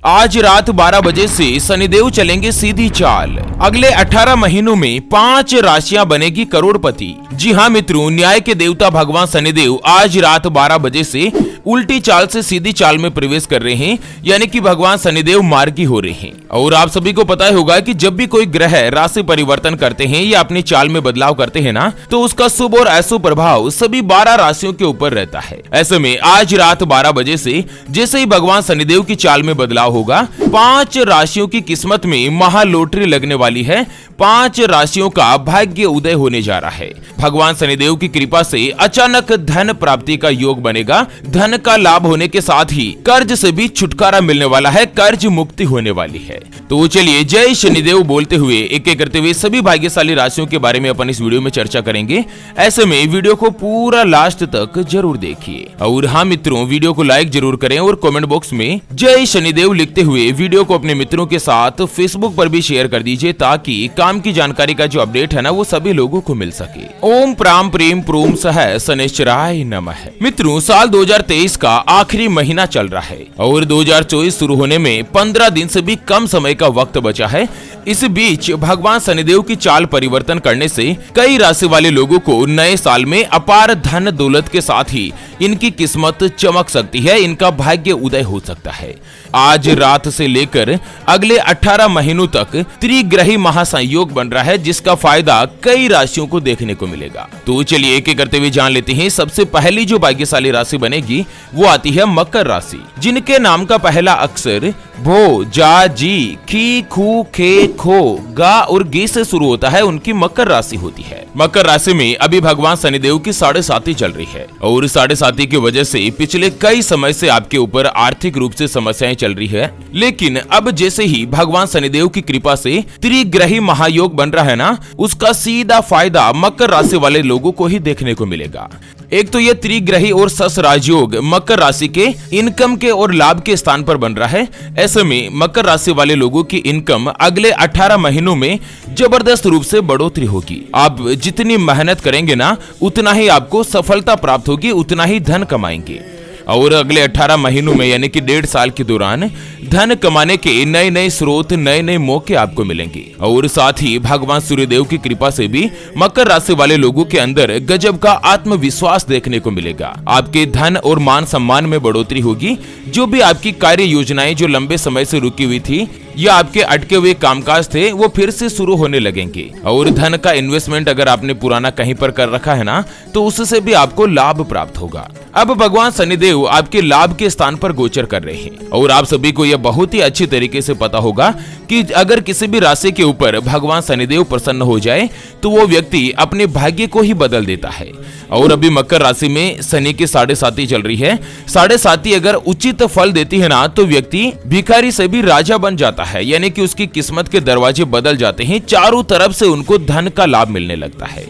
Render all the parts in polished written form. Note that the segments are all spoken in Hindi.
आज रात 12 बजे से शनिदेव चलेंगे सीधी चाल। अगले 18 महीनों में 5 राशियां बनेगी करोड़पति। जी हाँ मित्रों, न्याय के देवता भगवान शनिदेव आज रात 12 बजे से उल्टी चाल से सीधी चाल में प्रवेश कर रहे हैं, यानी कि भगवान शनिदेव मार्गी हो रहे हैं। और आप सभी को पता होगा कि जब भी कोई ग्रह राशि परिवर्तन करते हैं या अपनी चाल में बदलाव करते हैं ना, तो उसका शुभ और अशुभ प्रभाव सभी 12 राशियों के ऊपर रहता है। ऐसे में आज रात 12 बजे से जैसे ही भगवान शनिदेव की चाल में बदलाव होगा, 5 राशियों की किस्मत में महा लॉटरी लगने वाली है। 5 राशियों का भाग्य उदय होने जा रहा है। भगवान शनिदेव की कृपा से अचानक धन प्राप्ति का योग बनेगा। धन का लाभ होने के साथ ही कर्ज से भी छुटकारा मिलने वाला है, कर्ज मुक्ति होने वाली है। तो चलिए जय शनिदेव बोलते हुए एक एक करते हुए सभी भाग्यशाली राशियों के बारे में अपन इस वीडियो में चर्चा करेंगे। ऐसे में वीडियो को पूरा लास्ट तक जरूर देखिए। और हाँ मित्रों, वीडियो को लाइक जरूर करें और कमेंट बॉक्स में जय शनिदेव लिखते हुए वीडियो को अपने मित्रों के साथ फेसबुक पर भी शेयर कर दीजिए, ताकि काम की जानकारी का जो अपडेट है ना, वो सभी लोगों को मिल सके। ओम प्राम प्रेम प्रोम सह शनिश्चराय नमः। मित्रों, साल 2023 का आखिरी महीना चल रहा है और 2024 शुरू होने में 15 दिन से भी कम समय का वक्त बचा है। इस बीच भगवान शनिदेव की चाल परिवर्तन करने से कई राशि वाले लोगों को नए साल में अपार धन दौलत के साथ ही इनकी किस्मत चमक सकती है, इनका भाग्य उदय हो सकता है। आज रात से लेकर अगले 18 महीनों तक त्रिग्रही महासंयोग बन रहा है, जिसका फायदा कई राशियों को देखने को मिलेगा। तो चलिए एक एक करते हुए जान लेते हैं। सबसे पहली जो भाग्यशाली राशि बनेगी वो आती है मकर राशि, जिनके नाम का पहला अक्षर भो, जा, जी, खी, खू, खे, खो, गा और गे से शुरू होता है, उनकी मकर राशि होती है। मकर राशि में अभी भगवान शनिदेव की 7.5 चल रही है और 7.5 की वजह से पिछले कई समय से आपके ऊपर आर्थिक रूप से समस्याएं चल रही है। लेकिन अब जैसे ही भगवान शनिदेव की कृपा से त्रिग्रही महायोग बन रहा है ना, उसका सीधा फायदा मकर राशि वाले लोगों को ही देखने को मिलेगा। एक तो ये त्रिग्रही और सस राजयोग मकर राशि के इनकम के और लाभ के स्थान पर बन रहा है। ऐसे में मकर राशि वाले लोगों की इनकम अगले 18 महीनों में जबरदस्त रूप से बढ़ोतरी होगी। आप जितनी मेहनत करेंगे ना, उतना ही आपको सफलता प्राप्त होगी, उतना ही धन कमाएंगे। और अगले 18 महीनों में यानी कि 1.5 साल के दौरान धन कमाने के नए नए स्रोत, नए नए मौके आपको मिलेंगे। और साथ ही भगवान सूर्यदेव की कृपा से भी मकर राशि वाले लोगों के अंदर गजब का आत्मविश्वास देखने को मिलेगा। आपके धन और मान सम्मान में बढ़ोतरी होगी। जो भी आपकी कार्य योजनाएं जो लंबे समय से रुकी हुई थी या आपके अटके हुए कामकाज थे, वो फिर से शुरू होने लगेंगे। और धन का इन्वेस्टमेंट अगर आपने पुराना कहीं पर कर रखा है ना, तो उससे भी आपको लाभ प्राप्त होगा। अब भगवान शनिदेव आपके लाभ के स्थान पर गोचर कर रहे हैं और आप सभी को यह बहुत ही अच्छी तरीके से पता होगा कि अगर किसी भी राशि के ऊपर भगवान शनिदेव प्रसन्न हो जाए तो वो व्यक्ति अपने भाग्य को ही बदल देता है। और अभी मकर राशि में शनि की 7.5 चल रही है। 7.5 अगर उचित फल देती है ना, तो व्यक्ति भिखारी से भी राजा बन जाता है, यानी कि उसकी किस्मत के दरवाजे बदल जाते हैं। चारों तरफ से उनको धन का लाभ मिलने लगता है।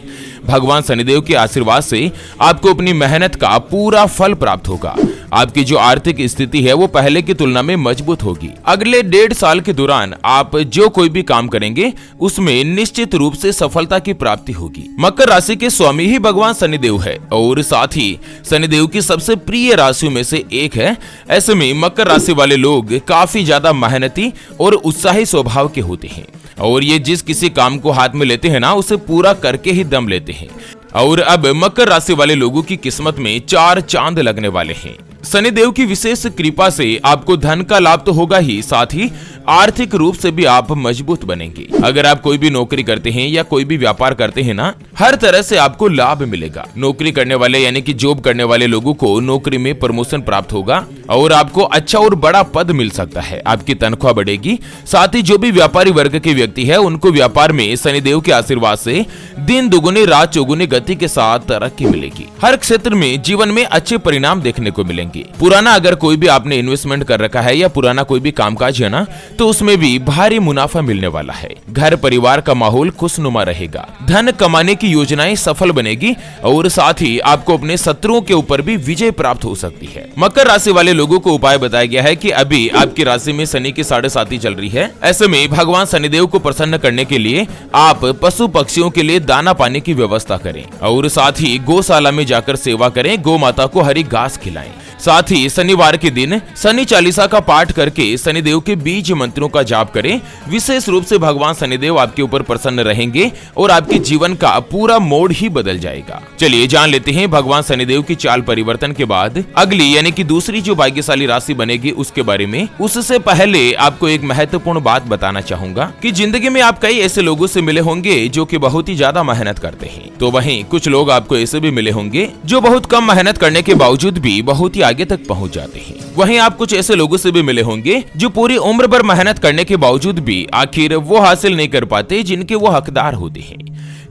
भगवान शनिदेव के आशीर्वाद से आपको अपनी मेहनत का पूरा फल प्राप्त होगा। आपकी जो आर्थिक स्थिति है वो पहले की तुलना में मजबूत होगी। अगले 1.5 साल के दौरान आप जो कोई भी काम करेंगे उसमें निश्चित रूप से सफलता की प्राप्ति होगी। मकर राशि के स्वामी ही भगवान शनिदेव है और साथ ही शनिदेव की सबसे प्रिय राशियों में से एक है। ऐसे में मकर राशि वाले लोग काफी ज्यादा मेहनती और उत्साही स्वभाव के होते हैं और ये जिस किसी काम को हाथ में लेते हैं ना, उसे पूरा करके ही दम लेते हैं। और अब मकर राशि वाले लोगों की किस्मत में 4 चांद लगने वाले हैं। शनिदेव की विशेष कृपा से आपको धन का लाभ तो होगा ही, साथ ही आर्थिक रूप से भी आप मजबूत बनेंगे। अगर आप कोई भी नौकरी करते हैं या कोई भी व्यापार करते हैं ना, हर तरह से आपको लाभ मिलेगा। नौकरी करने वाले यानी कि जॉब करने वाले लोगों को नौकरी में प्रमोशन प्राप्त होगा और आपको अच्छा और बड़ा पद मिल सकता है। आपकी तनख्वाह बढ़ेगी। साथ ही जो भी व्यापारी वर्ग के व्यक्ति है, उनको व्यापार में शनिदेव के आशीर्वाद से दिन दुगुनी रात चौगुनी गति के साथ तरक्की मिलेगी। हर क्षेत्र में जीवन में अच्छे परिणाम देखने को मिलेंगे। पुराना अगर कोई भी आपने इन्वेस्टमेंट कर रखा है या पुराना कोई भी कामकाज है ना, तो उसमें भी भारी मुनाफा मिलने वाला है। घर परिवार का माहौल खुशनुमा रहेगा। धन कमाने की योजनाएं सफल बनेगी और साथ ही आपको अपने शत्रुओं के ऊपर भी विजय प्राप्त हो सकती है। मकर राशि वाले लोगों को उपाय बताया गया है कि अभी आपकी राशि में शनि की 7.5 चल रही है। ऐसे में भगवान शनिदेव को प्रसन्न करने के लिए आप पशु पक्षियों के लिए दाना पानी की व्यवस्था करें और साथ ही गौशाला में जाकर सेवा करें। गौ माता को हरी घास खिलाएं। साथ ही शनिवार के दिन शनि चालीसा का पाठ करके शनिदेव के बीज मंत्रों का जाप करें। विशेष रूप से भगवान शनिदेव आपके ऊपर प्रसन्न रहेंगे और आपके जीवन का पूरा मोड़ ही बदल जाएगा। चलिए जान लेते हैं भगवान शनिदेव की चाल परिवर्तन के बाद अगली यानी कि दूसरी जो भाग्यशाली राशि बनेगी उसके बारे में। उससे पहले आपको एक महत्वपूर्ण बात बताना चाहूंगा कि जिंदगी में आप कई ऐसे लोगों से मिले होंगे जो कि बहुत ही ज्यादा मेहनत करते हैं, तो वहीं कुछ लोग आपको ऐसे भी मिले होंगे जो बहुत कम मेहनत करने के बावजूद भी बहुत ही आगे तक पहुंच जाते हैं। वहीं आप कुछ ऐसे लोगों से भी मिले होंगे जो पूरी उम्र भर मेहनत करने के बावजूद भी आखिर वो हासिल नहीं कर पाते जिनके वो हकदार होते हैं,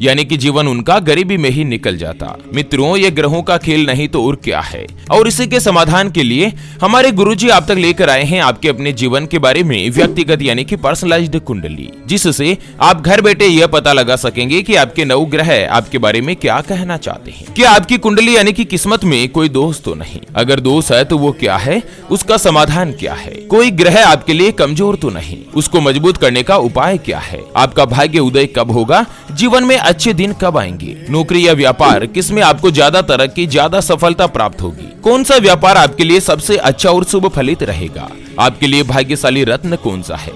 यानी कि जीवन उनका गरीबी में ही निकल जाता। मित्रों, ये ग्रहों का खेल नहीं तो और क्या है। और इसी के समाधान के लिए हमारे गुरुजी आप तक लेकर आए हैं आपके अपने जीवन के बारे में व्यक्तिगत यानी कि पर्सनलाइज्ड कुंडली, जिससे आप घर बैठे यह पता लगा सकेंगे कि आपके नवग्रह आपके बारे में क्या कहना चाहते हैं। क्या आपकी कुंडली यानी कि किस्मत में कोई दोष तो नहीं? अगर दोष है तो वो क्या है, उसका समाधान क्या है? कोई ग्रह आपके लिए कमजोर तो नहीं, उसको मजबूत करने का उपाय क्या है? आपका भाग्य उदय कब होगा? जीवन में अच्छे दिन कब आएंगे? नौकरी या व्यापार किसमें आपको ज्यादा तरक्की, ज्यादा सफलता प्राप्त होगी? कौन सा व्यापार आपके लिए सबसे अच्छा और शुभ फलित रहेगा? आपके लिए भाग्यशाली रत्न कौन सा है?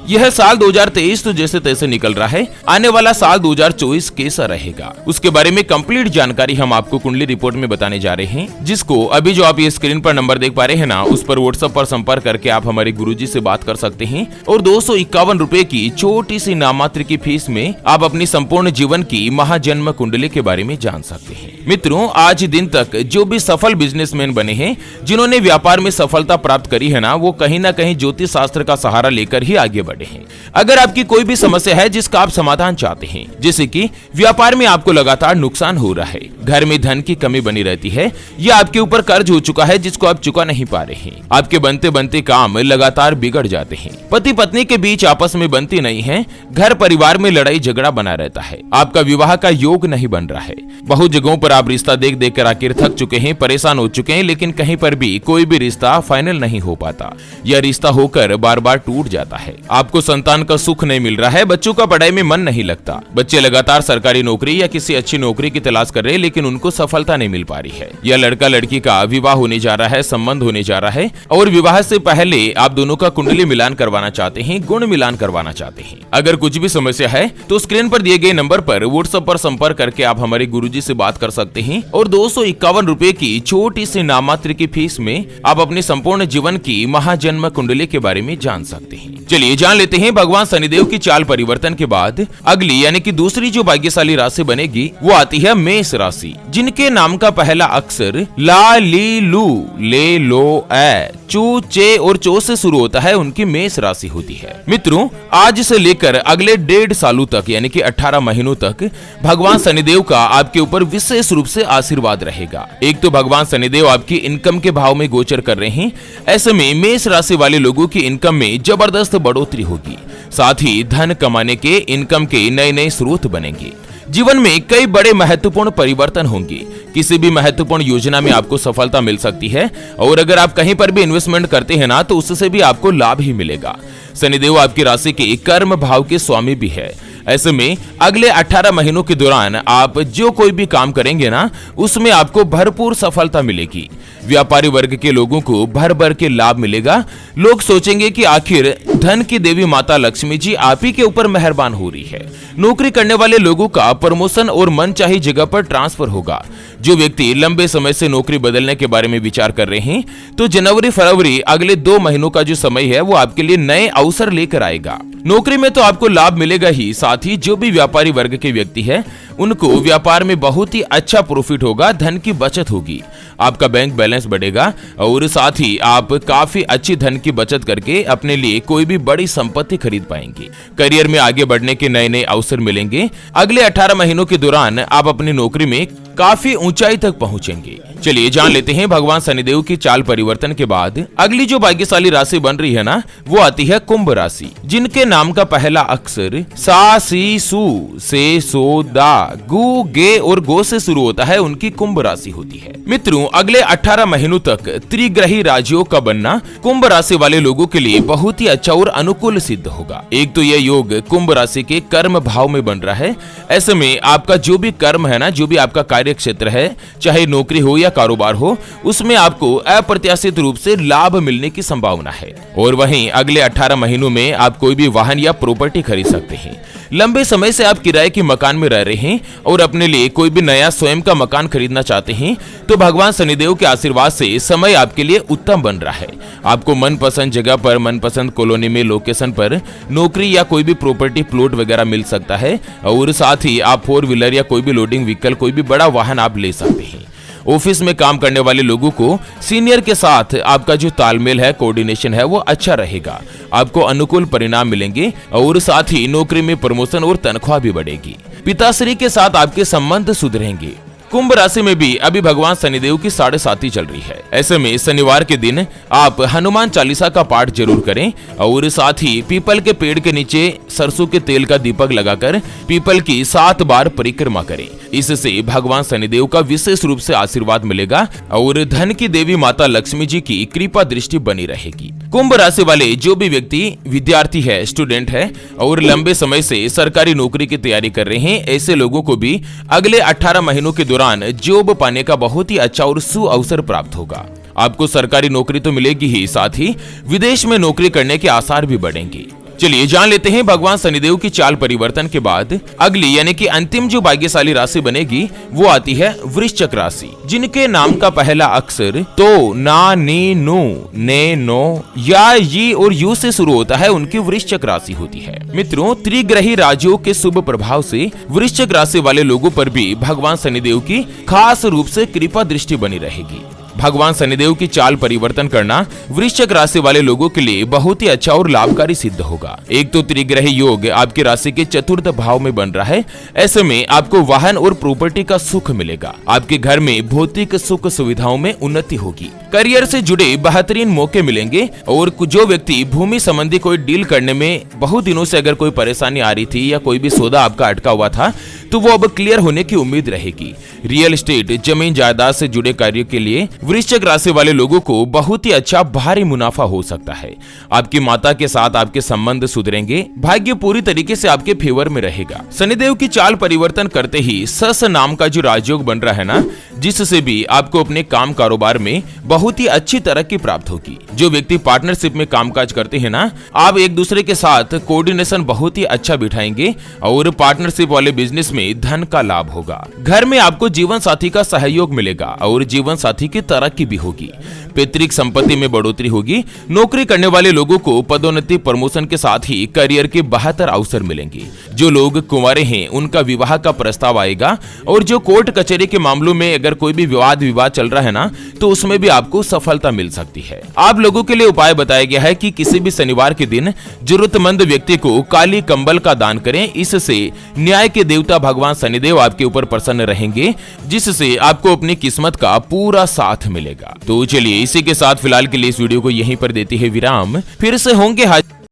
यह साल 2023 तो जैसे तैसे निकल रहा है, आने वाला साल 2024 कैसा रहेगा उसके बारे में कंप्लीट जानकारी हम आपको कुंडली रिपोर्ट में बताने जा रहे हैं, जिसको अभी जो आप ये स्क्रीन पर नंबर देख पा रहे हैं ना, उस पर व्हाट्सएप पर संपर्क करके आप हमारे गुरुजी से बात कर सकते हैं और 251 रुपए की छोटी सी नाममात्र की फीस में आप अपनी संपूर्ण जीवन की महाजन्म कुंडली के बारे में जान सकते हैं। मित्रों, आज दिन तक जो भी सफल बिजनेसमैन बने हैं, जिन्होंने व्यापार में सफलता प्राप्त करी है ना, वो कहीं ना कहीं ज्योतिष शास्त्र का सहारा लेकर ही आगे बढ़े हैं। अगर आपकी कोई भी समस्या है जिसका आप समाधान चाहते हैं, जैसे कि व्यापार में आपको लगातार नुकसान हो रहा है, घर में धन की कमी बनी रहती है, या आपके ऊपर कर्ज हो चुका है जिसको आप चुका नहीं पा रहे हैं, आपके बनते बनते काम लगातार बिगड़ जाते हैं, पति पत्नी के बीच आपस में बनती नहीं है, घर परिवार में लड़ाई झगड़ा बना रहता है, आपका विवाह का योग नहीं बन रहा है, बहुत जगहों पर आप रिश्ता देख देख कर आखिर थक चुके हैं, परेशान हो चुके हैं, लेकिन कहीं पर भी कोई भी रिश्ता फाइनल नहीं हो पाता, या रिश्ता होकर बार बार टूट जाता है, आपको संतान का सुख नहीं मिल रहा है, बच्चों का पढ़ाई में मन नहीं लगता, बच्चे लगातार सरकारी नौकरी या किसी अच्छी नौकरी की तलाश कर रहे हैं लेकिन उनको सफलता नहीं मिल पा रही है, या लड़का लड़की का विवाह होने जा रहा है, संबंध होने जा रहा है और विवाह से पहले आप दोनों का कुंडली मिलान करवाना चाहते हैं, गुण मिलान करवाना चाहते हैं। अगर कुछ भी समस्या है तो स्क्रीन पर दिए गए नंबर पर व्हाट्सएप पर संपर्क करके आप हमारे गुरुजी से बात कर सकते हैं और 251 रुपए की छोटी सी नाममात्र की फीस में आप अपने संपूर्ण जीवन की महाजन्म कुंडली के बारे में जान सकते हैं। चलिए जान लेते हैं भगवान शनिदेव की चाल परिवर्तन के बाद अगली यानी कि दूसरी जो भाग्यशाली राशि बनेगी वो आती है मेष राशि, जिनके नाम का पहला अक्षर ला, ली, लू, ले, लो, ए, चू, चे और चो से शुरू होता है, उनकी मेष राशि होती है। मित्रों, आज से लेकर अगले 1.5 सालों तक यानी कि 18 महीनों तक भगवान शनिदेव का आपके ऊपर विशेष रूप से आशीर्वाद रहेगा। एक तो भगवान शनिदेव आपकी इनकम के भाव में गोचर कर रहे हैं, ऐसे में मेष राशि वाले लोगों की इनकम में जबरदस्त बढ़ोतरी होगी, साथ ही धन कमाने के इनकम के नए नए स्रोत बनेंगे। जीवन में कई बड़े महत्वपूर्ण परिवर्तन होंगे, किसी भी महत्वपूर्ण योजना में आपको सफलता मिल सकती है और अगर आप कहीं पर भी इन्वेस्टमेंट करते हैं ना तो उससे भी आपको लाभ ही मिलेगा। शनिदेव आपकी राशि के कर्म भाव के स्वामी भी है, ऐसे में अगले 18 महीनों के दौरान आप जो कोई भी काम करेंगे ना उसमें आपको भरपूर सफलता मिलेगी। व्यापारी वर्ग के लोगों को भर भर के लाभ मिलेगा। लोग सोचेंगे कि आखिर धन की देवी माता लक्ष्मी जी आप ही के ऊपर मेहरबान हो रही है। नौकरी करने वाले लोगों का प्रमोशन और मनचाही जगह पर ट्रांसफर होगा। जो व्यक्ति लंबे समय से नौकरी बदलने के बारे में विचार कर रहे हैं तो जनवरी फरवरी अगले 2 महीनों का जो समय है वो आपके लिए नए अवसर लेकर आएगा। नौकरी में तो आपको लाभ मिलेगा ही, साथ ही जो भी व्यापारी वर्ग के व्यक्ति है उनको व्यापार में बहुत ही अच्छा प्रॉफिट होगा, धन की बचत होगी, आपका बैंक बैलेंस बढ़ेगा और साथ ही आप काफी अच्छी धन की बचत करके अपने लिए कोई भी बड़ी संपत्ति खरीद पाएंगे। करियर में आगे बढ़ने के नए नए अवसर मिलेंगे। अगले 18 महीनों के दौरान आप अपनी नौकरी में काफी ऊंचाई तक पहुंचेंगे। चलिए जान लेते हैं भगवान शनिदेव की चाल परिवर्तन के बाद अगली जो भाग्यशाली राशि बन रही है ना वो आती है कुंभ राशि, जिनके नाम का पहला अक्षर सा, सी, सू, से, सो, दा, गु, गे और गो से शुरू होता है उनकी कुंभ राशि होती है। मित्रों, अगले 18 महीनों तक त्रिग्रही राशियों का बनना कुंभ राशि वाले लोगों के लिए बहुत ही अच्छा और अनुकूल सिद्ध होगा। एक तो यह योग कुंभ राशि के कर्म भाव में बन रहा है। ऐसे में आपका जो भी कर्म है ना, जो भी आपका कार्य क्षेत्र है, चाहे नौकरी हो या कारोबार हो, उसमें आपको अप्रत्याशित रूप से लाभ मिलने की संभावना है। और वहीं अगले 18 महीनों में आप कोई भी वाहन या प्रॉपर्टी खरीद सकते हैं। लंबे समय से आप किराए के मकान में रह रहे हैं और अपने लिए कोई भी नया स्वयं का मकान खरीदना चाहते हैं, तो भगवान शनिदेव के आशीर्वाद से समय आपके लिए उत्तम बन रहा है। आपको मनपसंद जगह पर, मनपसंद कॉलोनी में, लोकेशन पर नौकरी या कोई भी प्रॉपर्टी प्लॉट वगैरह मिल सकता है। और साथ ही आप 4 व्हीलर या कोई भी लोडिंग व्हीकल, कोई भी बड़ा वाहन आप ले सकते हैं। ऑफिस में काम करने वाले लोगों को सीनियर के साथ आपका जो तालमेल है, कोऑर्डिनेशन है, वो अच्छा रहेगा। आपको अनुकूल परिणाम मिलेंगे और साथ ही नौकरी में प्रमोशन और तनख्वाह भी बढ़ेगी। पिताश्री के साथ आपके संबंध सुधरेंगे। कुंभ राशि में भी अभी भगवान शनिदेव की 7.5 चल रही है। ऐसे में शनिवार के दिन आप हनुमान चालीसा का पाठ जरूर करें और साथ ही पीपल के पेड़ के नीचे सरसों के तेल का दीपक लगाकर पीपल की 7 बार परिक्रमा करें। इससे भगवान शनिदेव का विशेष रूप से आशीर्वाद मिलेगा और धन की देवी माता लक्ष्मी जी की कृपा दृष्टि बनी रहेगी। कुंभ राशि वाले जो भी व्यक्ति विद्यार्थी है, स्टूडेंट है और लंबे समय से सरकारी नौकरी की तैयारी कर रहे हैं, ऐसे लोगों को भी अगले 18 महीनों के दौरान जॉब पाने का बहुत ही अच्छा और सुअवसर प्राप्त होगा। आपको सरकारी नौकरी तो मिलेगी ही, साथ ही विदेश में नौकरी करने के आसार भी बढ़ेंगे। चलिए जान लेते हैं भगवान शनिदेव की चाल परिवर्तन के बाद अगली यानी कि अंतिम जो भाग्यशाली राशि बनेगी वो आती है वृश्चिक राशि, जिनके नाम का पहला अक्षर तो, ना, नी, नु, ने, नो या ये और यू से शुरू होता है, उनकी वृश्चिक राशि होती है। मित्रों, त्रिग्रही राजियों के शुभ प्रभाव से वृश्चिक राशि वाले लोगों पर भी भगवान शनिदेव की खास रूप से कृपा दृष्टि बनी रहेगी। भगवान शनिदेव की चाल परिवर्तन करना वृश्चिक राशि वाले लोगों के लिए बहुत ही अच्छा और लाभकारी सिद्ध होगा। एक तो त्रिग्रही योग आपकी राशि के 4th भाव में बन रहा है। ऐसे में आपको वाहन और प्रॉपर्टी का सुख मिलेगा। आपके घर में भौतिक सुख सुविधाओं में उन्नति होगी। करियर से जुड़े बेहतरीन मौके मिलेंगे और जो व्यक्ति भूमि संबंधी कोई डील करने में बहुत दिनों से अगर कोई परेशानी आ रही थी या कोई भी सौदा आपका अटका हुआ था, तो वो अब क्लियर होने की उम्मीद रहेगी। रियल एस्टेट, जमीन जायदाद से जुड़े कार्यों के लिए वृश्चिक राशि वाले लोगों को बहुत ही अच्छा भारी मुनाफा हो सकता है। आपकी माता के साथ आपके संबंध सुधरेंगे। भाग्य पूरी तरीके से आपके फेवर में रहेगा। शनिदेव की चाल परिवर्तन करते ही सस नाम का जो राजयोग बन रहा है ना, जिससे भी आपको अपने काम कारोबार में बहुत ही अच्छी तरक्की प्राप्त होगी। जो व्यक्ति पार्टनरशिप में कामकाज करते हैं ना, आप एक दूसरे के साथ कोऑर्डिनेशन बहुत ही अच्छा बिठाएंगे और पार्टनरशिप वाले बिजनेस में धन का लाभ होगा। घर में आपको जीवन साथी का सहयोग मिलेगा और जीवन साथी की तरक्की भी होगी। पैतृक संपत्ति में बढ़ोतरी होगी। नौकरी करने वाले लोगों को पदोन्नति, प्रमोशन के साथ ही करियर के बेहतर अवसर मिलेंगे। जो लोग कुंवारे हैं उनका विवाह का प्रस्ताव आएगा और जो कोर्ट कचहरी के मामलों में अगर कोई भी विवाद चल रहा है ना, तो उसमें भी आपको सफलता मिल सकती है। आप लोगों के लिए उपाय बताया गया है कि किसी भी शनिवार के दिन जरूरतमंद व्यक्ति को काली कंबल का दान करें। इससे न्याय के देवता भगवान शनिदेव आपके ऊपर प्रसन्न रहेंगे, जिससे आपको अपनी किस्मत का पूरा साथ मिलेगा। तो चलिए इसी के साथ फिलहाल के लिए इस वीडियो को यहीं पर देते हैं विराम। फिर से होंगे हाजिर